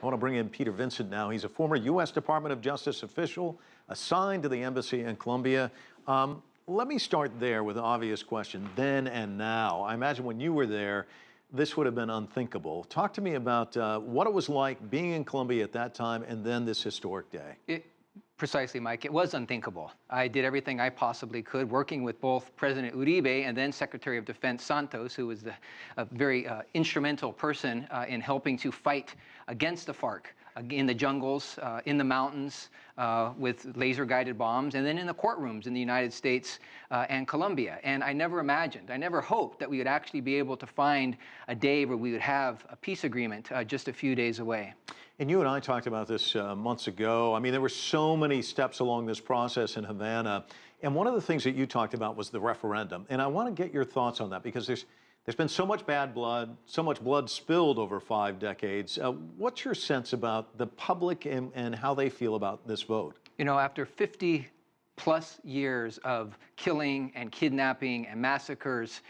I want to bring in Peter Vincent now. He's a former U.S. Department of Justice official assigned to the embassy in Colombia. Let me start there with an obvious question, then and now. I imagine when you were there, this would have been unthinkable. Talk to me about what it was like being in Colombia at that time and then this historic day. Precisely, Mike. It was unthinkable. I did everything I possibly could, working with both President Uribe and then Secretary of Defense Santos, who was a very instrumental person in helping to fight against the FARC in the jungles, in the mountains, with laser-guided bombs, and then in the courtrooms in the United States and Colombia. And I never imagined, I never hoped that we would actually be able to find a day where we would have a peace agreement just a few days away. And you and I talked about this months ago. I mean, there were so many steps along this process in Havana. And one of the things that you talked about was the referendum. And I want to get your thoughts on that because there's been so much bad blood, so much blood spilled over 5 decades. What's your sense about the public and how they feel about this vote? You know, after 50+ years of killing and kidnapping and massacres,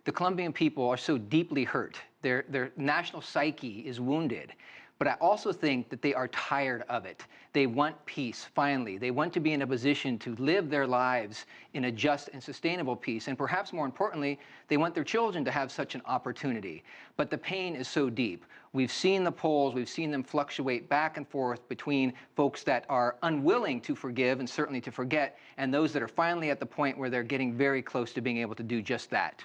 the Colombian people are so deeply hurt. Their national psyche is wounded. But I also think that they are tired of it. They want peace, finally. They want to be in a position to live their lives in a just and sustainable peace. And perhaps more importantly, they want their children to have such an opportunity. But the pain is so deep. We've seen the polls, we've seen them fluctuate back and forth between folks that are unwilling to forgive and certainly to forget, and those that are finally at the point where they're getting very close to being able to do just that.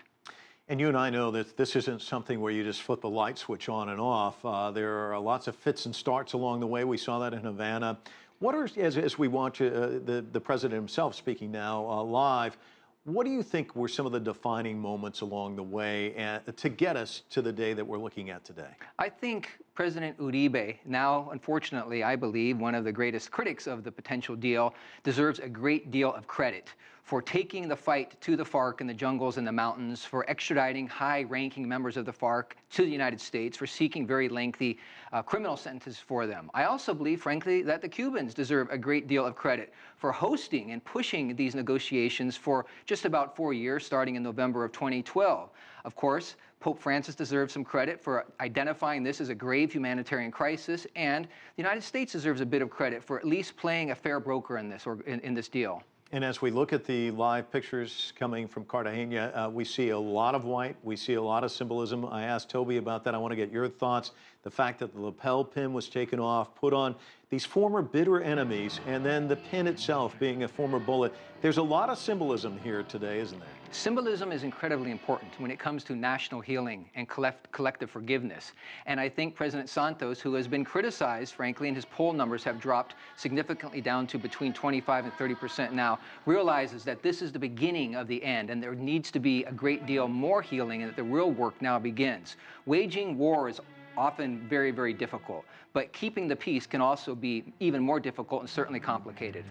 And you and I know that this isn't something where you just flip a light switch on and off. There are lots of fits and starts along the way. We saw that in Havana. What are, as we watch the president himself speaking now live, what do you think were some of the defining moments along the way to get us to the day that we're looking at today? I think President Uribe, now unfortunately, I believe, one of the greatest critics of the potential deal, deserves a great deal of credit for taking the fight to the FARC in the jungles and the mountains, for extraditing high-ranking members of the FARC to the United States, for seeking very lengthy criminal sentences for them. I also believe, frankly, that the Cubans deserve a great deal of credit for hosting and pushing these negotiations for just about 4 years, starting in November of 2012. Of course, Pope Francis deserves some credit for identifying this as a grave humanitarian crisis, and the United States deserves a bit of credit for at least playing a fair broker in this, in this deal. And as we look at the live pictures coming from Cartagena, we see a lot of white, we see a lot of symbolism. I asked Toby about that. I want to get your thoughts. The fact that the lapel pin was taken off, put on these former bitter enemies, and then the pin itself being a former bullet. There's a lot of symbolism here today, isn't there? Symbolism is incredibly important when it comes to national healing and collective forgiveness. And I think President Santos, who has been criticized, frankly, and his poll numbers have dropped significantly down to between 25 and 30% now, realizes that this is the beginning of the end, and there needs to be a great deal more healing, and that the real work now begins. Waging war is often very, very difficult, but keeping the peace can also be even more difficult and certainly complicated.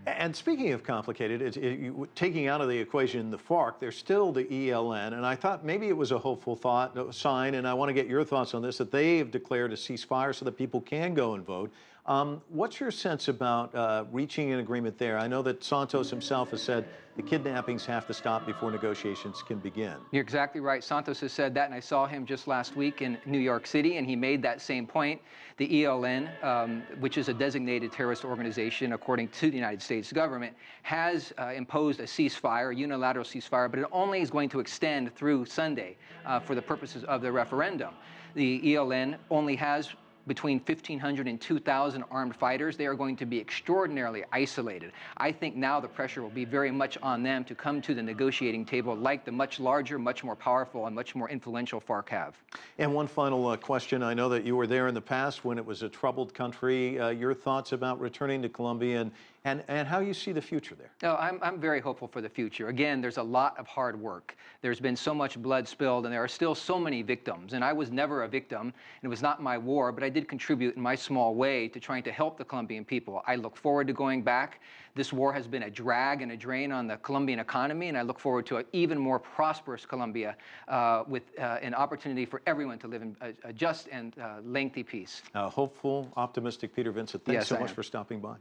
And speaking of complicated, taking out of the equation the FARC, there's still the ELN, and I thought maybe it was a hopeful sign, and I want to get your thoughts on this, that they have declared a ceasefire so that people can go and vote. What's your sense about reaching an agreement there? I know that Santos himself has said the kidnappings have to stop before negotiations can begin. You're exactly right. Santos has said that, and I saw him just last week in New York City, and he made that same point. The ELN, which is a designated terrorist organization according to the United States government, has imposed a ceasefire, a unilateral ceasefire, but it only is going to extend through Sunday for the purposes of the referendum. The ELN only has between 1,500 and 2,000 armed fighters. They are going to be extraordinarily isolated. I think now the pressure will be very much on them to come to the negotiating table like the much larger, much more powerful, and much more influential FARC have. And one final question. I know that you were there in the past when it was a troubled country. Your thoughts about returning to Colombia and how you see the future there? No, I'm very hopeful for the future. Again, there's a lot of hard work. There's been so much blood spilled, and there are still so many victims. And I was never a victim, and it was not my war, but I did contribute in my small way to trying to help the Colombian people. I look forward to going back. This war has been a drag and a drain on the Colombian economy, and I look forward to an even more prosperous Colombia with an opportunity for everyone to live in a just and lengthy peace. Hopeful, optimistic Peter Vincent, thanks so much for stopping by.